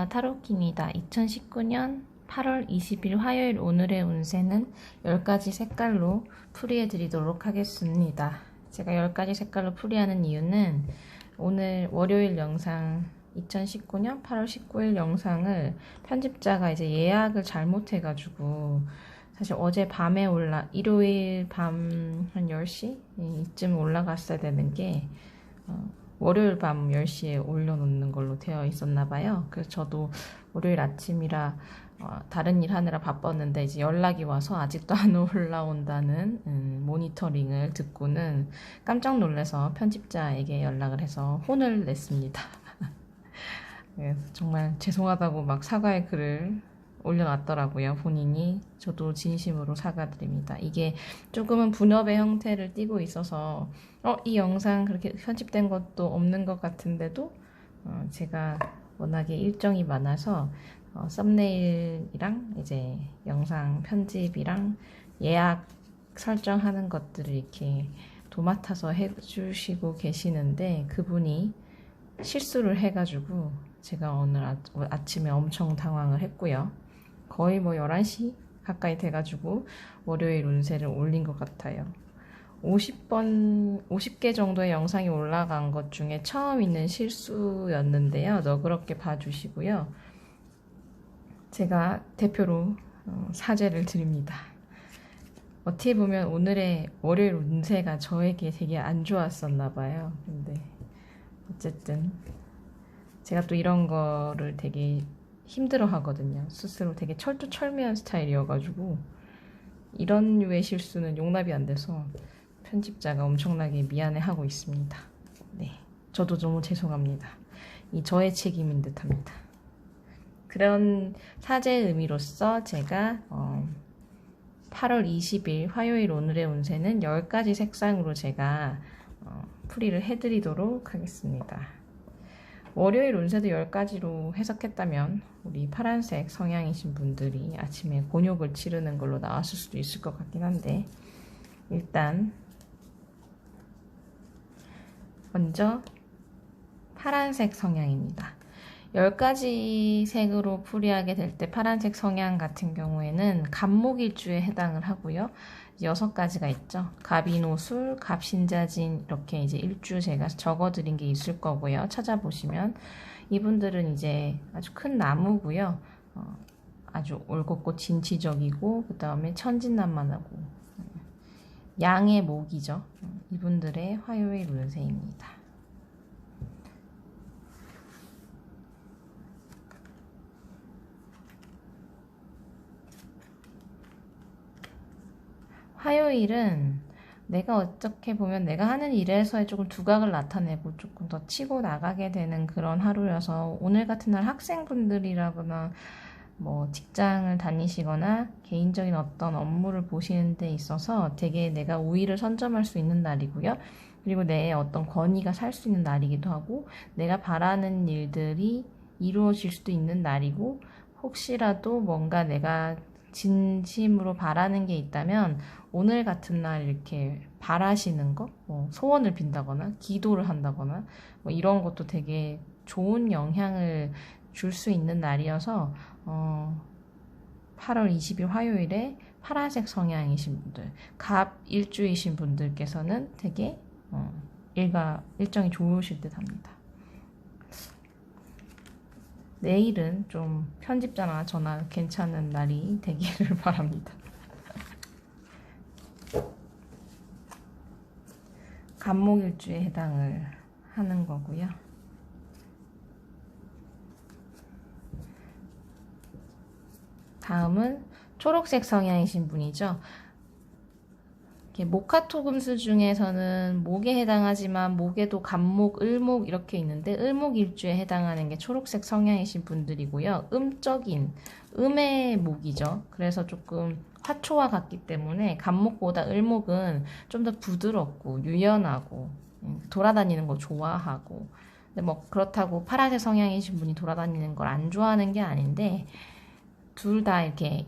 안녕하세요. 타로키입니다. 2019년 8월 20일 화요일 오늘의 운세는 10가지 색깔로 풀이해 드리도록 하겠습니다. 제가 10가지 색깔로 풀이하는 이유는 오늘 월요일 영상 2019년 8월 19일 영상을 편집자가 이제 예약을 잘못해가지고 사실 어제 밤에 일요일 밤 한 10시 이쯤 올라갔어야 되는 게 월요일 밤 10시에 올려놓는 걸로 되어 있었나 봐요. 그래서 저도 월요일 아침이라 다른 일 하느라 바빴는데 이제 연락이 와서 아직도 안 올라온다는 모니터링을 듣고는 깜짝 놀라서 편집자에게 연락을 해서 혼을 냈습니다. 그래서 정말 죄송하다고 막 사과의 글을 올려놨더라고요. 본인이. 저도 진심으로 사과드립니다. 이게 조금은 분업의 형태를 띠고 있어서 이 영상 그렇게 편집된 것도 없는 것 같은데도 제가 워낙에 일정이 많아서 썸네일이랑 이제 영상 편집이랑 예약 설정하는 것들을 이렇게 도맡아서 해주시고 계시는데 그분이 실수를 해가지고 제가 오늘 아침에 엄청 당황을 했고요. 거의 뭐 11시 가까이 돼가지고 월요일 운세를 올린 것 같아요. 50개 정도의 영상이 올라간 것 중에 처음 있는 실수였는데요. 너그럽게 봐주시고요. 제가 대표로 사죄를 드립니다. 어떻게 보면 오늘의 월요일 운세가 저에게 되게 안 좋았었나 봐요. 근데 어쨌든 제가 또 이런 거를 되게 힘들어 하거든요. 스스로 되게 철두철미한 스타일이어가지고 이런 류의 실수는 용납이 안 돼서 편집자가 엄청나게 미안해하고 있습니다. 네, 저도 너무 죄송합니다. 이 저의 책임인 듯합니다. 그런 사죄의 의미로서 제가 8월 20일 화요일 오늘의 운세는 10가지 색상으로 제가 풀이를 해드리도록 하겠습니다. 월요일 운세도 10가지로 해석했다면 우리 파란색 성향이신 분들이 아침에 곤욕을 치르는 걸로 나왔을 수도 있을 것 같긴 한데 일단 먼저 파란색 성향입니다. 10가지 색으로 풀이하게 될 때 파란색 성향 같은 경우에는 갑목일주에 해당을 하고요. 6가지가 있죠. 갑인오술, 갑신자진 이렇게 이제 일주 제가 적어드린 게 있을 거고요. 찾아보시면 이분들은 이제 아주 큰 나무고요. 아주 올곧고 진취적이고 그 다음에 천진난만하고 양의 목이죠. 이분들의 화요일 운세입니다. 화요일은 내가 어떻게 보면 내가 하는 일에서의 조금 두각을 나타내고 조금 더 치고 나가게 되는 그런 하루여서 오늘 같은 날 학생분들이라거나 뭐 직장을 다니시거나 개인적인 어떤 업무를 보시는 데 있어서 되게 내가 우위를 선점할 수 있는 날이고요. 그리고 내 어떤 권위가 살 수 있는 날이기도 하고 내가 바라는 일들이 이루어질 수도 있는 날이고 혹시라도 뭔가 내가 진심으로 바라는 게 있다면 오늘 같은 날 이렇게 바라시는 거, 뭐 소원을 빈다거나 기도를 한다거나 뭐 이런 것도 되게 좋은 영향을 줄 수 있는 날이어서 8월 20일 화요일에 파란색 성향이신 분들, 갑 일주이신 분들께서는 되게 일정이 좋으실 듯 합니다. 내일은 좀 편집자나 저나 괜찮은 날이 되기를 바랍니다. 갑목일주에 해당을 하는 거고요. 다음은 초록색 성향이신 분이죠. 목화토금수 중에서는 목에 해당하지만 목에도 갑목, 을목 이렇게 있는데 을목일주에 해당하는 게 초록색 성향이신 분들이고요. 음적인, 음의 목이죠. 그래서 조금 화초와 같기 때문에 갑목보다 을목은 좀 더 부드럽고 유연하고 돌아다니는 거 좋아하고 근데 뭐 그렇다고 파란색 성향이신 분이 돌아다니는 걸 안 좋아하는 게 아닌데 둘 다 이렇게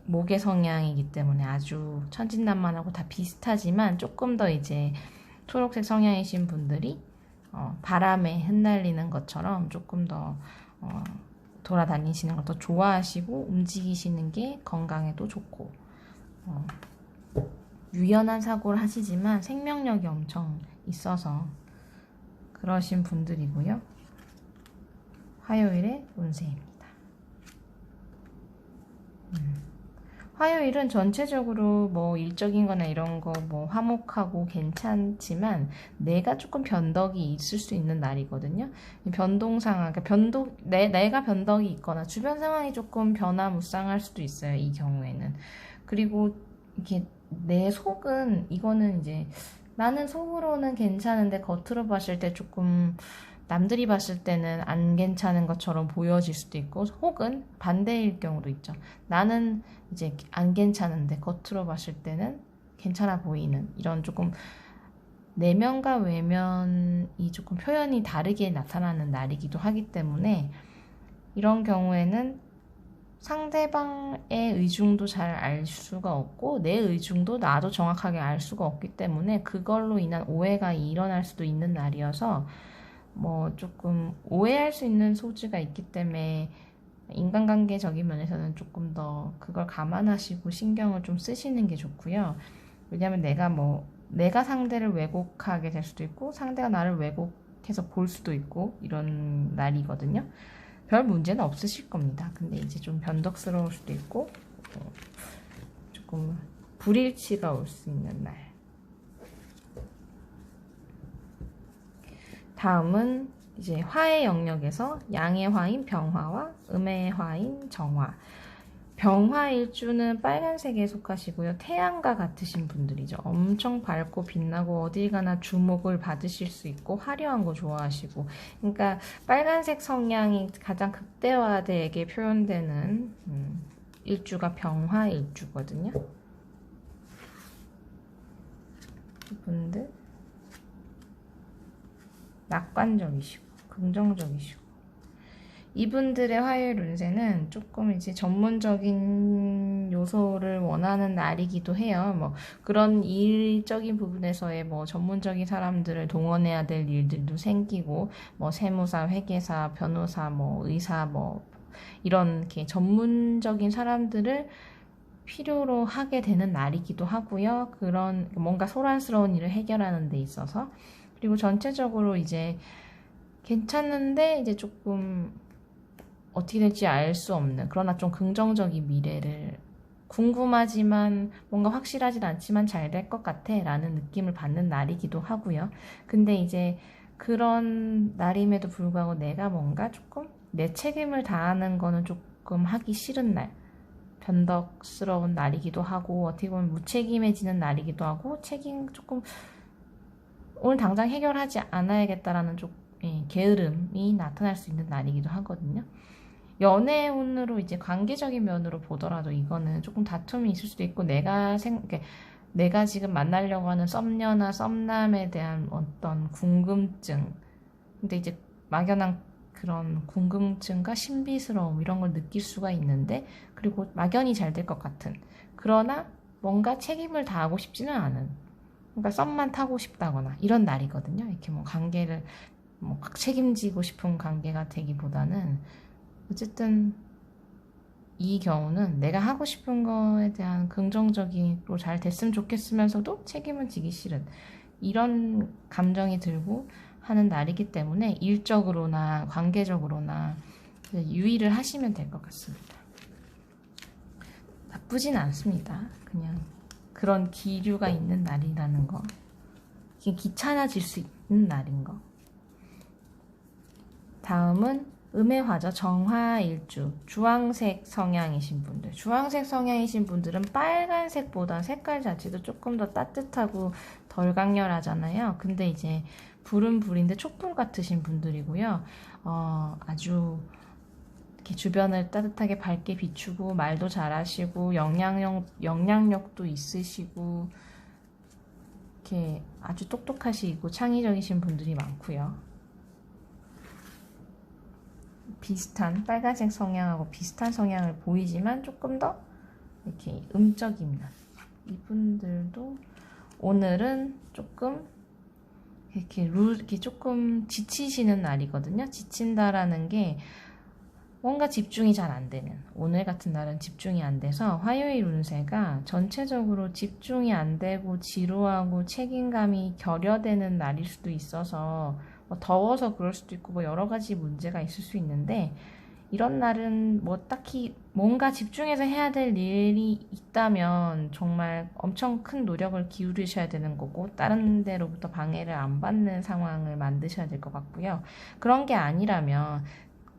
목의 성향이기 때문에 아주 천진난만하고 다 비슷하지만 조금 더 이제 초록색 성향이신 분들이 바람에 흩날리는 것처럼 조금 더 돌아다니시는 걸 더 좋아하시고 움직이시는 게 건강에도 좋고 유연한 사고를 하시지만 생명력이 엄청 있어서 그러신 분들이고요. 화요일의 운세입니다. 화요일은 전체적으로 뭐 일적인 거나 이런 거 뭐 화목하고 괜찮지만 내가 조금 변덕이 있을 수 있는 날이거든요. 변동 상황, 그러니까 내가 변덕이 있거나 주변 상황이 조금 변화무쌍할 수도 있어요. 이 경우에는. 그리고 이렇게 내 속은, 이거는 이제 나는 속으로는 괜찮은데 겉으로 봤을 때 조금 남들이 봤을 때는 안 괜찮은 것처럼 보여질 수도 있고, 혹은 반대일 경우도 있죠. 나는 이제 안 괜찮은데 겉으로 봤을 때는 괜찮아 보이는, 이런 조금 내면과 외면이 조금 표현이 다르게 나타나는 날이기도 하기 때문에, 이런 경우에는 상대방의 의중도 잘 알 수가 없고 내 의중도 나도 정확하게 알 수가 없기 때문에 그걸로 인한 오해가 일어날 수도 있는 날이어서 뭐 조금 오해할 수 있는 소지가 있기 때문에 인간관계적인 면에서는 조금 더 그걸 감안하시고 신경을 좀 쓰시는 게 좋고요. 왜냐하면 내가 상대를 왜곡하게 될 수도 있고 상대가 나를 왜곡해서 볼 수도 있고 이런 날이거든요. 별 문제는 없으실 겁니다. 근데 이제 좀 변덕스러울 수도 있고 조금 불일치가 올 수 있는 날. 다음은 이제 화의 영역에서 양의 화인 병화와 음의 화인 정화. 병화일주는 빨간색에 속하시고요. 태양과 같으신 분들이죠. 엄청 밝고 빛나고 어딜 가나 주목을 받으실 수 있고 화려한 거 좋아하시고, 그러니까 빨간색 성향이 가장 극대화되게 표현되는 일주가 병화일주거든요. 이분들 낙관적이시고 긍정적이시고, 이분들의 화요일 운세는 조금 이제 전문적인 요소를 원하는 날이기도 해요. 뭐 그런 일적인 부분에서의 뭐 전문적인 사람들을 동원해야 될 일들도 생기고, 뭐 세무사, 회계사, 변호사, 뭐 의사, 뭐 이런 이렇게 전문적인 사람들을 필요로 하게 되는 날이기도 하고요. 그런 뭔가 소란스러운 일을 해결하는 데 있어서. 그리고 전체적으로 이제 괜찮은데 이제 조금 어떻게 될지 알 수 없는, 그러나 좀 긍정적인 미래를, 궁금하지만 뭔가 확실하진 않지만 잘 될 것 같아 라는 느낌을 받는 날이기도 하고요. 근데 이제 그런 날임에도 불구하고 내가 뭔가 조금 내 책임을 다하는 거는 조금 하기 싫은 날, 변덕스러운 날이기도 하고, 어떻게 보면 무책임해지는 날이기도 하고, 책임 조금 오늘 당장 해결하지 않아야겠다라는 좀 게으름이 나타날 수 있는 날이기도 하거든요. 연애운으로 이제 관계적인 면으로 보더라도 이거는 조금 다툼이 있을 수도 있고, 내가 지금 만나려고 하는 썸녀나 썸남에 대한 어떤 궁금증, 근데 이제 막연한 그런 궁금증과 신비스러움 이런 걸 느낄 수가 있는데, 그리고 막연히 잘 될 것 같은, 그러나 뭔가 책임을 다하고 싶지는 않은, 그러니까 썸만 타고 싶다거나 이런 날이거든요. 이렇게 뭐 관계를 뭐 책임지고 싶은 관계가 되기보다는, 어쨌든 이 경우는 내가 하고 싶은 거에 대한 긍정적으로 잘 됐으면 좋겠으면서도 책임을 지기 싫은 이런 감정이 들고 하는 날이기 때문에 일적으로나 관계적으로나 유의를 하시면 될 것 같습니다. 나쁘진 않습니다. 그냥 그런 기류가 있는 날이라는 거, 이게 귀찮아질 수 있는 날인 거. 다음은 음해화죠. 정화일주. 주황색 성향이신 분들. 주황색 성향이신 분들은 빨간색보다 색깔 자체도 조금 더 따뜻하고 덜 강렬하잖아요. 근데 이제 불은 불인데 촛불 같으신 분들이고요. 아주 이렇게 주변을 따뜻하게 밝게 비추고 말도 잘하시고 영향력도 있으시고 이렇게 아주 똑똑하시고 창의적이신 분들이 많고요. 비슷한 빨간색 성향하고 비슷한 성향을 보이지만 조금 더 이렇게 음적입니다. 이분들도 오늘은 조금 이렇게 조금 지치시는 날이거든요. 지친다라는 게 뭔가 집중이 잘 안 되는, 오늘 같은 날은 집중이 안 돼서 화요일 운세가 전체적으로 집중이 안 되고 지루하고 책임감이 결여되는 날일 수도 있어서 뭐 더워서 그럴 수도 있고 뭐 여러 가지 문제가 있을 수 있는데, 이런 날은 뭐 딱히 뭔가 집중해서 해야 될 일이 있다면 정말 엄청 큰 노력을 기울이셔야 되는 거고, 다른 데로부터 방해를 안 받는 상황을 만드셔야 될 것 같고요. 그런 게 아니라면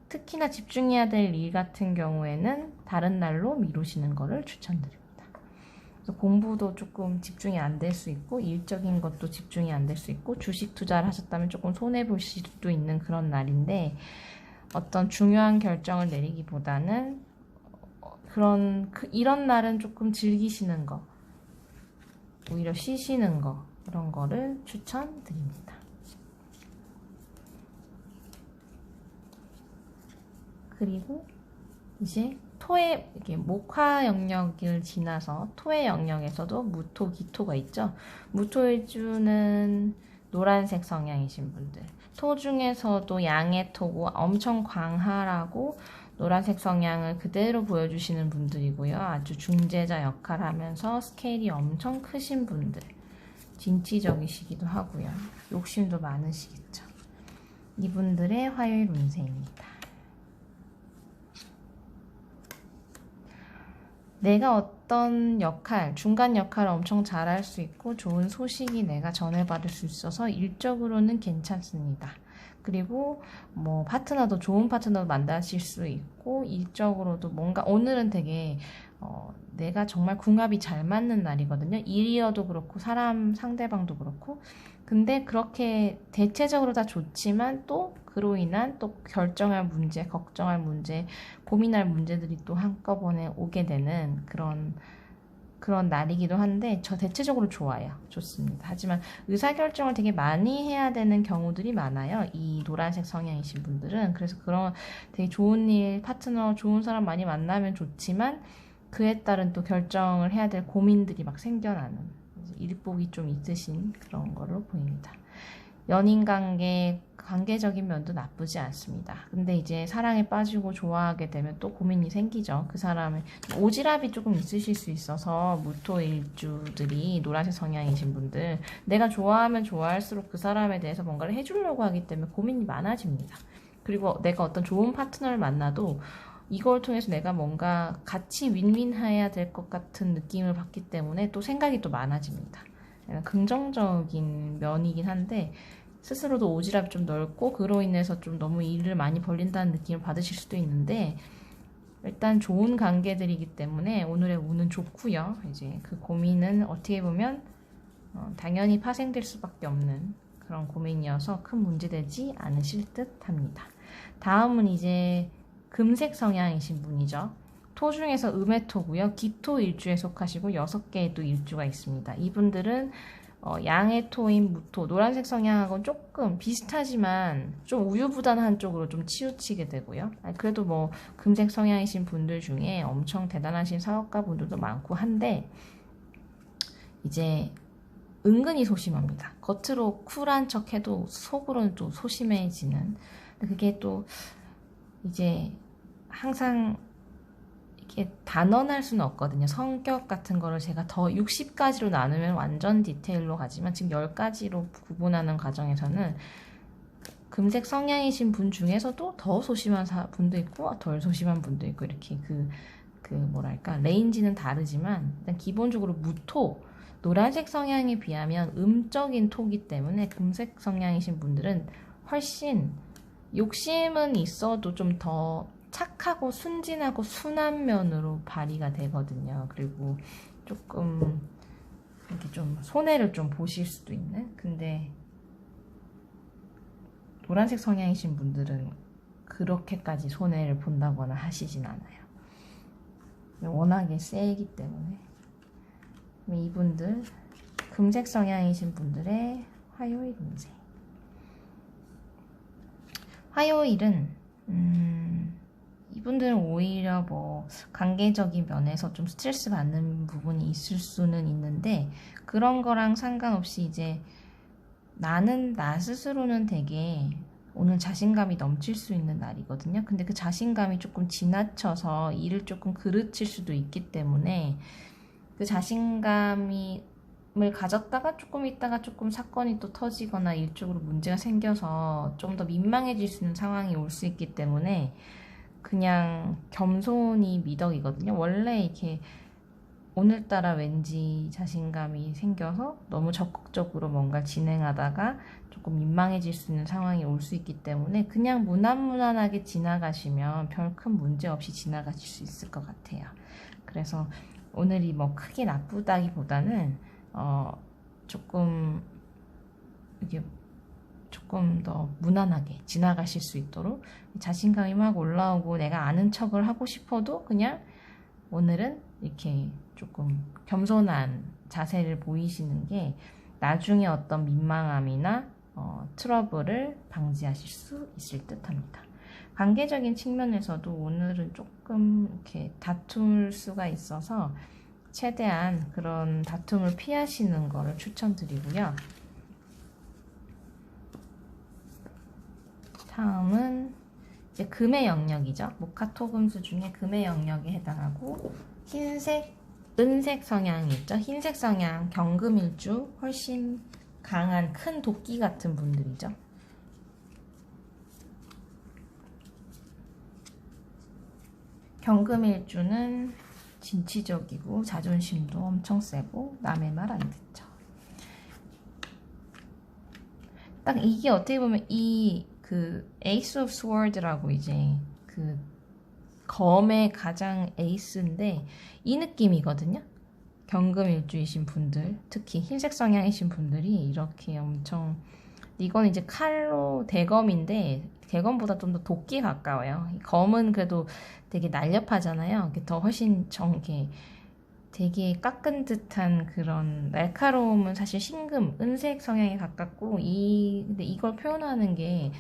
특히나 집중해야 될 일 같은 경우에는 다른 날로 미루시는 거를 추천드립니다. 그래서 공부도 조금 집중이 안 될 수 있고, 일적인 것도 집중이 안 될 수 있고, 주식 투자를 하셨다면 조금 손해볼 수도 있는 그런 날인데, 어떤 중요한 결정을 내리기보다는 이런 날은 조금 즐기시는 거, 오히려 쉬시는 거, 그런 거를 추천드립니다. 그리고 이제 토의 이렇게 목화 영역을 지나서 토의 영역에서도 무토, 기토가 있죠. 무토일주는 노란색 성향이신 분들, 토 중에서도 양의 토고 엄청 광활하고 노란색 성향을 그대로 보여주시는 분들이고요. 아주 중재자 역할을 하면서 스케일이 엄청 크신 분들, 진취적이시기도 하고요. 욕심도 많으시겠죠. 이분들의 화요일 운세입니다. 내가 어떤 역할, 중간 역할을 엄청 잘할 수 있고 좋은 소식이 내가 전해받을 수 있어서 일적으로는 괜찮습니다. 그리고 뭐 파트너도 좋은 파트너도 만나실 수 있고, 일적으로도 뭔가 오늘은 되게 내가 정말 궁합이 잘 맞는 날이거든요. 일이어도 그렇고 사람 상대방도 그렇고. 근데 그렇게 대체적으로 다 좋지만 또 그로 인한 또 결정할 문제, 걱정할 문제, 고민할 문제들이 또 한꺼번에 오게 되는 그런 날이기도 한데, 저 대체적으로 좋아요. 좋습니다. 하지만 의사결정을 되게 많이 해야 되는 경우들이 많아요. 이 노란색 성향이신 분들은. 그래서 그런 되게 좋은 일, 파트너, 좋은 사람 많이 만나면 좋지만 그에 따른 또 결정을 해야 될 고민들이 막 생겨나는, 일복이 좀 있으신 그런 걸로 보입니다. 연인 관계, 관계적인 면도 나쁘지 않습니다. 근데 이제 사랑에 빠지고 좋아하게 되면 또 고민이 생기죠. 그 사람의 오지랖이 조금 있으실 수 있어서, 무토일주들이 노란색 성향이신 분들, 내가 좋아하면 좋아할수록 그 사람에 대해서 뭔가를 해주려고 하기 때문에 고민이 많아집니다. 그리고 내가 어떤 좋은 파트너를 만나도 이걸 통해서 내가 뭔가 같이 윈윈해야 될 것 같은 느낌을 받기 때문에 또 생각이 또 많아집니다. 긍정적인 면이긴 한데, 스스로도 오지랖이 좀 넓고 그로 인해서 좀 너무 일을 많이 벌린다는 느낌을 받으실 수도 있는데, 일단 좋은 관계들이기 때문에 오늘의 운은 좋고요. 이제 그 고민은 어떻게 보면 당연히 파생될 수밖에 없는 그런 고민이어서 큰 문제되지 않으실 듯 합니다. 다음은 이제 금색 성향이신 분이죠. 토 중에서 음해토고요. 기토 일주에 속하시고 6개의 또 일주가 있습니다. 이분들은 양의 토인 무토, 노란색 성향하고는 조금 비슷하지만 좀 우유부단한 쪽으로 좀 치우치게 되고요. 그래도 뭐 금색 성향이신 분들 중에 엄청 대단하신 사업가 분들도 많고 한데, 이제 은근히 소심합니다. 겉으로 쿨한 척 해도 속으로는 또 소심해지는, 그게 또 이제 항상 이게 단언할 수는 없거든요. 성격 같은 거를 제가 더 60가지로 나누면 완전 디테일로 가지만, 지금 10가지로 구분하는 과정에서는 금색 성향이신 분 중에서도 더 소심한 분도 있고 덜 소심한 분도 있고, 이렇게 뭐랄까, 레인지는 다르지만 일단 기본적으로 무토, 노란색 성향에 비하면 음적인 토기 때문에 금색 성향이신 분들은 훨씬 욕심은 있어도 좀 더 착하고 순진하고 순한 면으로 발휘가 되거든요. 그리고 조금 이렇게 좀 손해를 좀 보실 수도 있는. 근데 노란색 성향이신 분들은 그렇게까지 손해를 본다거나 하시진 않아요. 워낙에 세기 때문에. 이분들, 금색 성향이신 분들의 화요일 운세. 화요일은 이분들은 오히려 뭐 관계적인 면에서 좀 스트레스 받는 부분이 있을 수는 있는데, 그런 거랑 상관없이 이제 나는 나 스스로는 되게 오늘 자신감이 넘칠 수 있는 날이거든요. 근데 그 자신감이 조금 지나쳐서 일을 조금 그르칠 수도 있기 때문에 그 자신감을 가졌다가 조금 있다가 조금 사건이 또 터지거나 일적으로 문제가 생겨서 좀 더 민망해질 수 있는 상황이 올 수 있기 때문에 그냥 겸손이 미덕이거든요. 원래 이렇게 오늘따라 왠지 자신감이 생겨서 너무 적극적으로 뭔가 진행하다가 조금 민망해질 수 있는 상황이 올 수 있기 때문에 그냥 무난무난하게 지나가시면 별 큰 문제 없이 지나가실 수 있을 것 같아요. 그래서 오늘이 뭐 크게 나쁘다기보다는 조금 이게 조금 더 무난하게 지나가실 수 있도록 자신감이 막 올라오고 내가 아는 척을 하고 싶어도 그냥 오늘은 이렇게 조금 겸손한 자세를 보이시는 게 나중에 어떤 민망함이나 트러블을 방지하실 수 있을 듯 합니다. 관계적인 측면에서도 오늘은 조금 이렇게 다툴 수가 있어서 최대한 그런 다툼을 피하시는 것을 추천드리고요. 다음은 이제 금의 영역이죠. 목화토금수 중에 금의 영역에 해당하고 흰색, 은색 성향이 있죠. 흰색 성향, 경금일주, 훨씬 강한 큰 도끼 같은 분들이죠. 경금일주는 진취적이고 자존심도 엄청 세고 남의 말 안 듣죠. 딱 이게 어떻게 보면 그 Ace of Swords라고 이제 그 검의 가장 에이스인데 이 느낌이거든요. 경금일주이신 분들, 특히 흰색 성향이신 분들이 이렇게 엄청 이건 이제 칼로 대검인데 대검보다 좀 더 도끼에 가까워요. 검은 그래도 되게 날렵하잖아요. 더 훨씬 정게 되게 깎은 듯한 그런 날카로움은 사실 신금, 은색 성향에 가깝고 근데 이걸 표현하는 게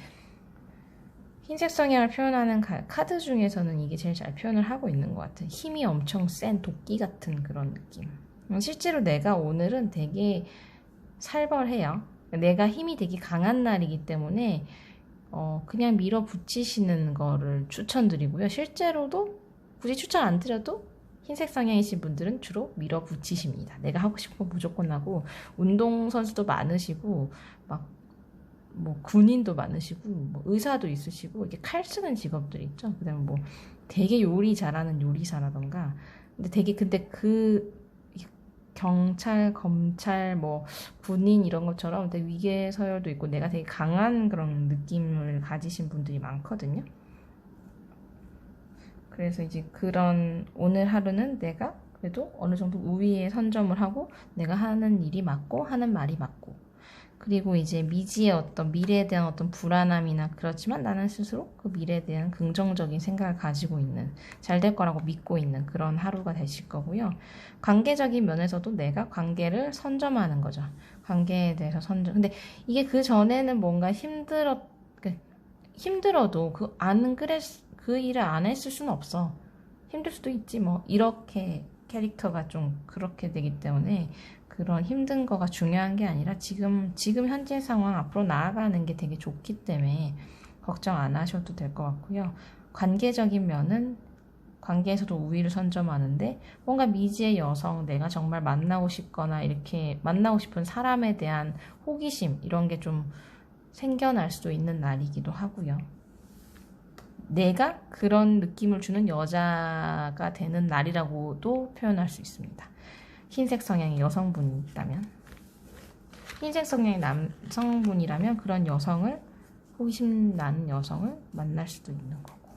흰색 성향을 표현하는 카드 중에서는 이게 제일 잘 표현을 하고 있는 것 같아요. 힘이 엄청 센 도끼 같은 그런 느낌. 실제로 내가 오늘은 되게 살벌해요. 내가 힘이 되게 강한 날이기 때문에 그냥 밀어붙이시는 거를 추천드리고요. 실제로도 굳이 추천 안 드려도 흰색 성향이신 분들은 주로 밀어붙이십니다. 내가 하고 싶은 거 무조건 하고 운동선수도 많으시고 막 뭐 군인도 많으시고 뭐 의사도 있으시고 이렇게 칼 쓰는 직업들 있죠. 그다음에 뭐 되게 요리 잘하는 요리사라던가 근데 그 경찰, 검찰, 뭐 군인 이런 것처럼 되게 위계 서열도 있고 내가 되게 강한 그런 느낌을 가지신 분들이 많거든요. 그래서 이제 그런 오늘 하루는 내가 그래도 어느 정도 우위에 선점을 하고 내가 하는 일이 맞고 하는 말이 맞고 그리고 이제 미지의 어떤 미래에 대한 어떤 불안함이나 그렇지만 나는 스스로 그 미래에 대한 긍정적인 생각을 가지고 있는 잘 될 거라고 믿고 있는 그런 하루가 되실 거고요. 관계적인 면에서도 내가 관계를 선점하는 거죠. 관계에 대해서 선점. 근데 이게 그 전에는 뭔가 힘들어도 그 일을 안 했을 수는 없어. 힘들 수도 있지 뭐. 이렇게 캐릭터가 좀 그렇게 되기 때문에 그런 힘든 거가 중요한 게 아니라 지금 현재 상황 앞으로 나아가는 게 되게 좋기 때문에 걱정 안 하셔도 될 것 같고요. 관계적인 면은 관계에서도 우위를 선점하는데 뭔가 미지의 여성, 내가 정말 만나고 싶거나 이렇게 만나고 싶은 사람에 대한 호기심 이런 게 좀 생겨날 수도 있는 날이기도 하고요. 내가 그런 느낌을 주는 여자가 되는 날이라고도 표현할 수 있습니다. 흰색 성향의 여성분이 있다면 흰색 성향의 남성분이라면 그런 여성을 호기심 나는 여성을 만날 수도 있는 거고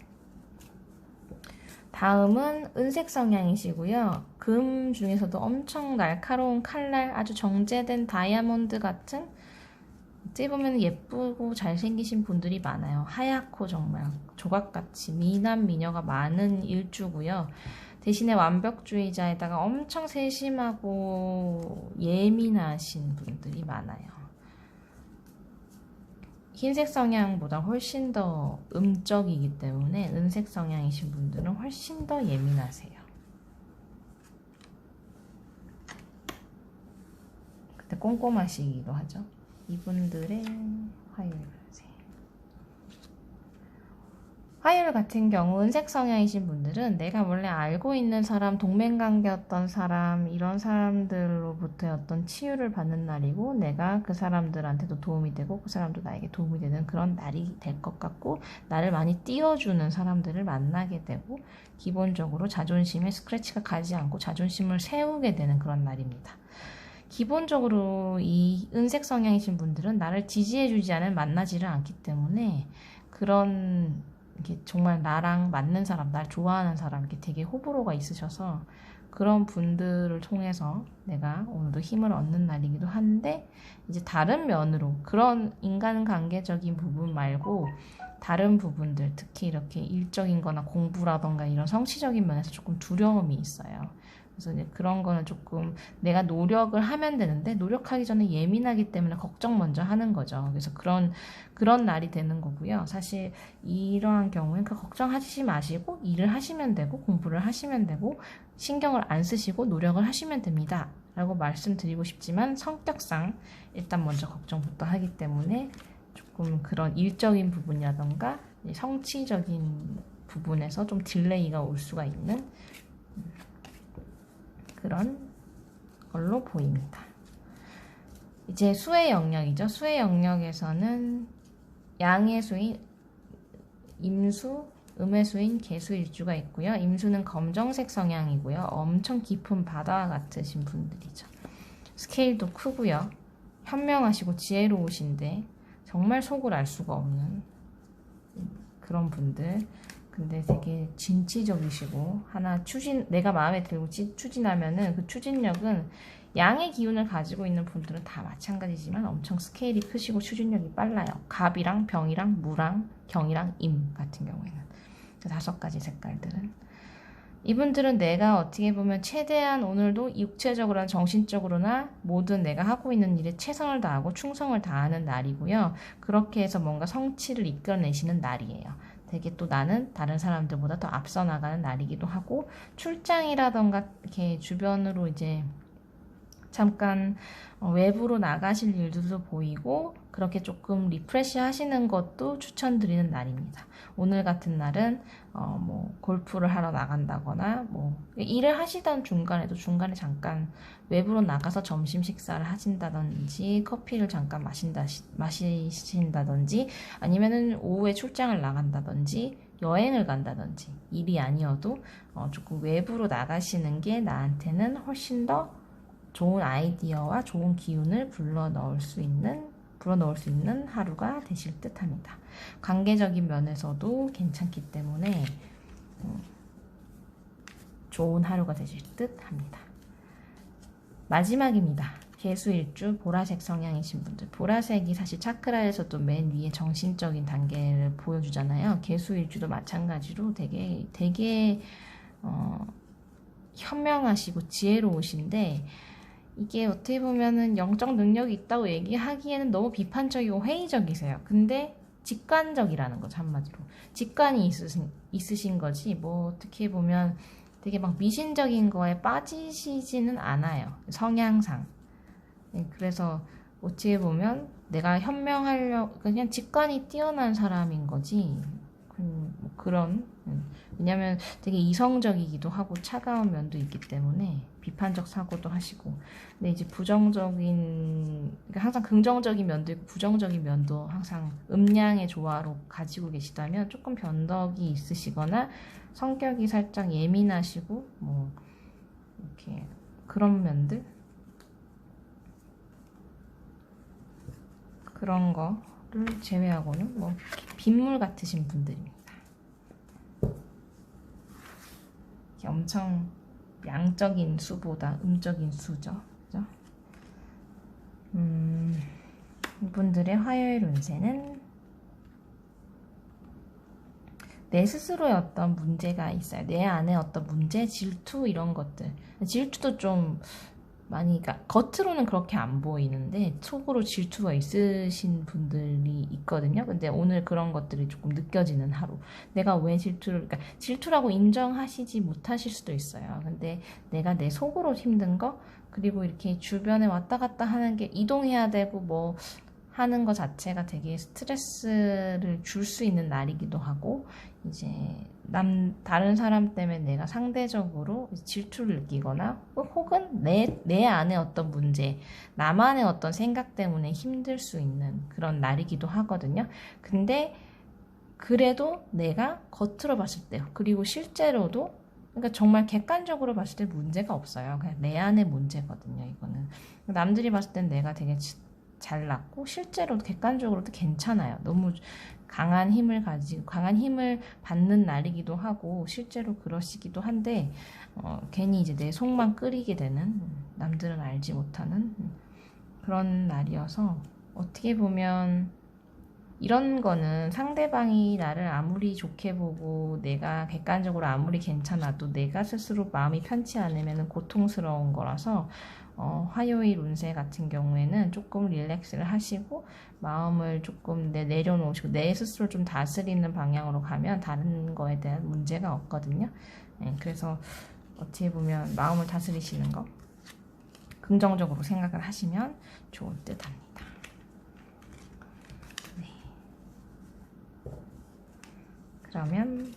다음은 은색 성향이시고요. 금 중에서도 엄청 날카로운 칼날 아주 정제된 다이아몬드 같은 어찌 보면 예쁘고 잘생기신 분들이 많아요. 하얗고 정말 조각같이 미남 미녀가 많은 일주고요. 대신에 완벽주의자에다가 엄청 세심하고 예민하신 분들이 많아요. 흰색 성향보다 훨씬 더 음적이기 때문에 은색 성향이신 분들은 훨씬 더 예민하세요. 그때 꼼꼼하시기도 하죠. 이분들의 화요일 운세. 화요일 같은 경우 은색 성향이신 분들은 내가 원래 알고 있는 사람, 동맹관계였던 사람, 이런 사람들로부터의 어떤 치유를 받는 날이고, 내가 그 사람들한테도 도움이 되고 그 사람도 나에게 도움이 되는 그런 날이 될 것 같고, 나를 많이 띄워주는 사람들을 만나게 되고, 기본적으로 자존심에 스크래치가 가지 않고 자존심을 세우게 되는 그런 날입니다. 기본적으로 이 은색 성향이신 분들은 나를 지지해주지 않으면 만나지를 않기 때문에, 그런 이게 정말 나랑 맞는 사람, 날 좋아하는 사람, 이렇게 되게 호불호가 있으셔서 그런 분들을 통해서 내가 오늘도 힘을 얻는 날이기도 한데, 이제 다른 면으로 그런 인간관계적인 부분 말고 다른 부분들, 특히 이렇게 일적인 거나 공부라던가 이런 성취적인 면에서 조금 두려움이 있어요. 그래서 이제 그런 거는 조금 내가 노력을 하면 되는데, 노력하기 전에 예민하기 때문에 걱정 먼저 하는 거죠. 그래서 그런 날이 되는 거고요. 사실 이러한 경우엔 그 걱정하지 마시고 일을 하시면 되고 공부를 하시면 되고 신경을 안 쓰시고 노력을 하시면 됩니다 라고 말씀드리고 싶지만, 성격상 일단 먼저 걱정부터 하기 때문에 조금 그런 일적인 부분이라던가 성취적인 부분에서 좀 딜레이가 올 수가 있는 그런 걸로 보입니다. 이제 수의 영역이죠. 수의 영역에서는 양의 수인 임수, 음의 수인 개수일주가 있고요. 임수는 검정색 성향이고요. 엄청 깊은 바다와 같으신 분들이죠. 스케일도 크고요. 현명하시고 지혜로우신데 정말 속을 알 수가 없는 그런 분들. 근데 되게 진취적이시고, 하나 내가 마음에 들고 추진하면은 그 추진력은, 양의 기운을 가지고 있는 분들은 다 마찬가지지만 엄청 스케일이 크시고 추진력이 빨라요. 갑이랑 병이랑 무랑 경이랑 임 같은 경우에는 그 5가지 색깔들은, 이분들은 내가 어떻게 보면 최대한 오늘도 육체적으로나 정신적으로나 모든 내가 하고 있는 일에 최선을 다하고 충성을 다하는 날이고요. 그렇게 해서 뭔가 성취를 이끌어내시는 날이에요. 되게 또 나는 다른 사람들보다 더 앞서 나가는 날이기도 하고, 출장이라던가 이렇게 주변으로 이제 잠깐 외부로 나가실 일들도 보이고, 그렇게 조금 리프레시 하시는 것도 추천드리는 날입니다. 오늘 같은 날은 뭐 골프를 하러 나간다거나 뭐 일을 하시던 중간에도 중간에 잠깐 외부로 나가서 점심 식사를 하신다든지 커피를 잠깐 마시신다든지, 아니면은 오후에 출장을 나간다든지 여행을 간다든지, 일이 아니어도 조금 외부로 나가시는 게 나한테는 훨씬 더 좋은 아이디어와 좋은 기운을 불러넣을 수 있는 하루가 되실 듯 합니다. 관계적인 면에서도 괜찮기 때문에 좋은 하루가 되실 듯 합니다. 마지막입니다. 개수일주 보라색 성향이신 분들. 보라색이 사실 차크라에서도 맨 위에 정신적인 단계를 보여주잖아요. 개수일주도 마찬가지로 되게 현명하시고 지혜로우신데, 이게 어떻게 보면은 영적 능력이 있다고 얘기하기에는 너무 비판적이고 회의적이세요. 근데 직관적이라는 거죠, 한마디로. 직관이 있으신 거지, 뭐 어떻게 보면 되게 막 미신적인 거에 빠지시지는 않아요, 성향상. 그래서 어떻게 보면 내가 그냥 직관이 뛰어난 사람인 거지, 뭐 그런, 왜냐면 되게 이성적이기도 하고 차가운 면도 있기 때문에 비판적 사고도 하시고, 근데 이제 그러니까 항상 긍정적인 면도 있고 부정적인 면도 항상 음양의 조화로 가지고 계시다면, 조금 변덕이 있으시거나 성격이 살짝 예민하시고 뭐 이렇게 그런 면들, 그런 거를 제외하고는 뭐 빗물 같으신 분들입니다. 엄청 양적인 수보다 음적인 수죠. 그죠? 이분들의 화요일 운세는 내 스스로의 어떤 문제가 있어요. 내 안에 어떤 문제, 질투 이런 것들. 질투도 좀 많이, 그러니까 겉으로는 그렇게 안 보이는데 속으로 질투가 있으신 분들이 있거든요. 근데 오늘 그런 것들이 조금 느껴지는 하루. 내가 왜 그러니까 질투라고 인정하시지 못하실 수도 있어요. 근데 내가 내 속으로 힘든 거, 그리고 이렇게 주변에 왔다 갔다 하는 게 이동해야 되고 뭐 하는 것 자체가 되게 스트레스를 줄 수 있는 날이기도 하고, 이제 다른 사람 때문에 내가 상대적으로 질투를 느끼거나 혹은 내 안에 어떤 문제, 나만의 어떤 생각 때문에 힘들 수 있는 그런 날이기도 하거든요. 근데 그래도 내가 겉으로 봤을 때, 그리고 실제로도, 그러니까 정말 객관적으로 봤을 때 문제가 없어요. 그냥 내 안의 문제거든요, 이거는. 남들이 봤을 땐 내가 되게 잘났고, 실제로도 객관적으로도 괜찮아요. 너무 강한 힘을 받는 날이기도 하고, 실제로 그러시기도 한데, 괜히 이제 내 속만 끓이게 되는, 남들은 알지 못하는 그런 날이어서, 어떻게 보면, 이런 거는 상대방이 나를 아무리 좋게 보고 내가 객관적으로 아무리 괜찮아도 내가 스스로 마음이 편치 않으면 고통스러운 거라서 화요일 운세 같은 경우에는 조금 릴렉스를 하시고 마음을 조금 내려놓으시고 내 스스로 좀 다스리는 방향으로 가면 다른 거에 대한 문제가 없거든요. 네, 그래서 어떻게 보면 마음을 다스리시는 거 긍정적으로 생각을 하시면 좋을 듯 합니다. 그러면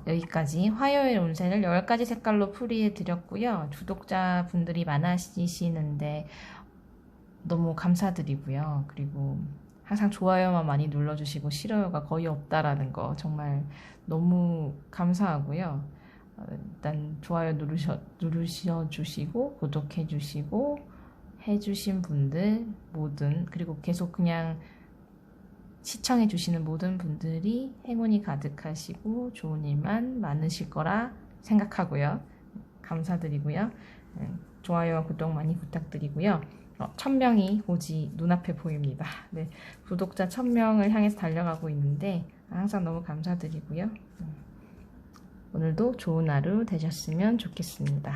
여기까지 화요일 운세를 10가지 색깔로 풀이해 드렸고요. 구독자분들이 많아지시는데 너무 감사드리고요. 그리고 항상 좋아요만 많이 눌러주시고 싫어요가 거의 없다라는 거 정말 너무 감사하고요. 일단 좋아요 누르셔주시고 구독해주시고 해주신 분들 모든, 그리고 계속 그냥 시청해 주시는 모든 분들이 행운이 가득하시고 좋은 일만 많으실 거라 생각하고요. 감사드리고요. 좋아요와 구독 많이 부탁드리고요. 1000명이 오지 눈앞에 보입니다. 네, 구독자 1000명을 향해서 달려가고 있는데 항상 너무 감사드리고요. 오늘도 좋은 하루 되셨으면 좋겠습니다.